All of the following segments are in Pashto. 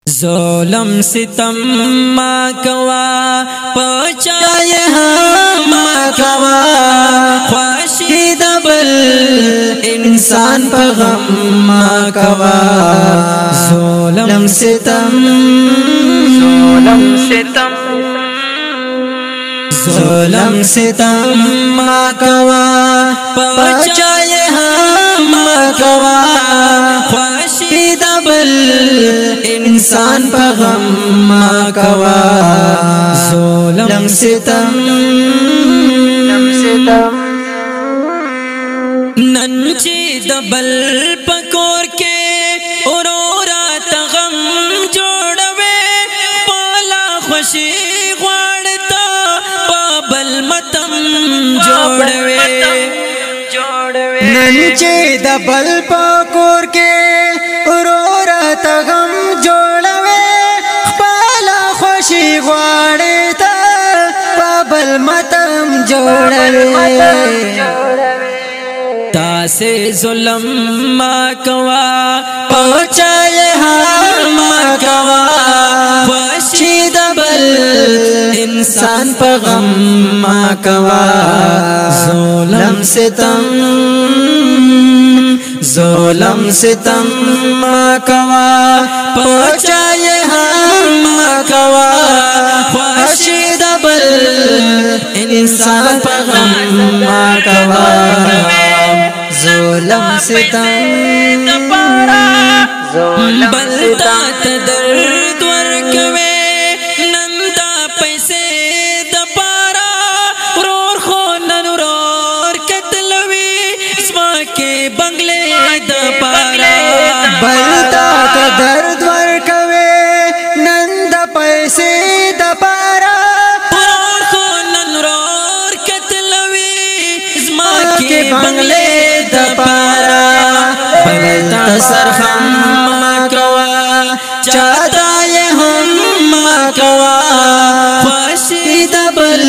ظلم ستم ما کوا پچای هم ما کوا خواشی دبل انسان په غم ما کوا ظلم ستم ظلم ستم ما کوا پچای هم ما کوا خواشی دبل انسان په غم ما کوا ظلم ستم نن چې دبل پکور کې اورورا ته غم جوړوي پالا خوشي غواړتا بابل متم جوړوي نن چې دبل پکور کې اورورا ته غم جوړوي پالا خوشي غواړتا بابل متم جوړوي تاسے ظلم ما کوا پہنچائے ہاں ما کوا خوشی دبل انسان پا غم ما کوا ظلم ستم ما کوا پہنچائے ہاں ما کوا خوشی دبل انسان پا غم ما کوا ظلم ستم بلتا تدرد ورکوے نندا پیسے دپارا رور خونن رور کتلوی اسما کے بنگلے دپارا بلتا تدرد ورکوے نندا پیسے دپارا رور خونن رور کتلوی اسما کے بنگلے دپارا بلتا سرخم ما کوا چاہتا یہ ہم ما کوا خوشی دبل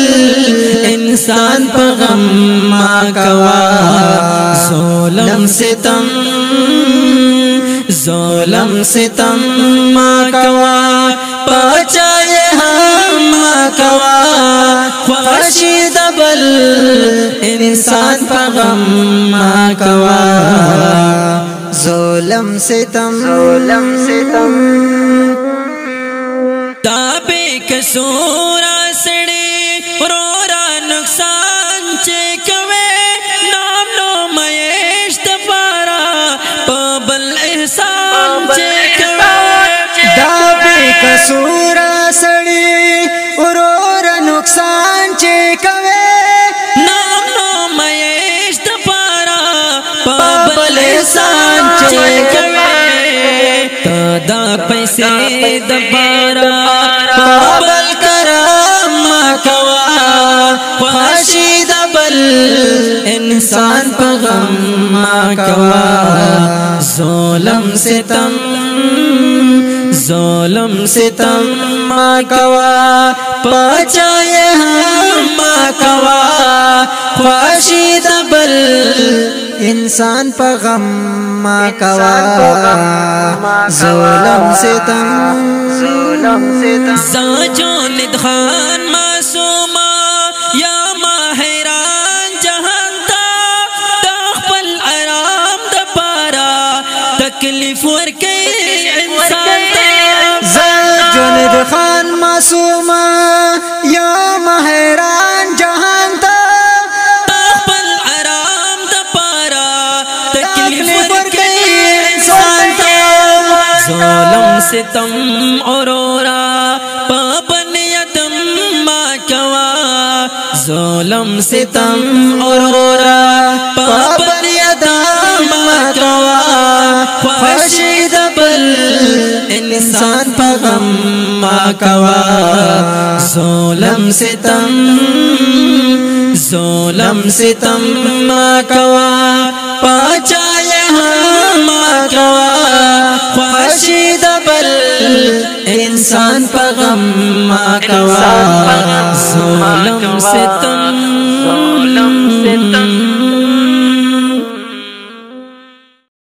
انسان پا غم ما کوا ظلم ستم ما کوا پچائے ہم ما کوا خوشی دبل انسان پا غم ما کوا ظلم ستم تابے کسورا سڑے رورا نقصان چیکوے نام نو میش دپارا پابل احسان چیکوے تابے کسورا سڑے رورا نقصان چیکوے نام نو میش دپارا پابل احسان چیکوے دا پیسے دپارا پابل کرم ما کوا خوشی دبل انسان پا غم ما کوا ظلم ستم ما کوا پچائے ہم ما کوا خوشی دبل انسان پا غم ما کوا ظلم ستم زاجو ندخان معصوما یا ماہران جہان تا داخل آرام دپارا تکلیف ورکی انسان تا زاجو ندخان معصوما یا ماہران جہان تا داخل آرام دپارا تکلیف ورکی انسان تا ظلم ستم اورورا پابن یتم ما کوا ظلم ستم اورورا پابن یتم ما کوا خوشی دبل انسان پا غم ما کوا ظلم ستم ما کوا پچائے ہم ما کوا خوشی دبل انسان پا غم ما کوا ظلم ستم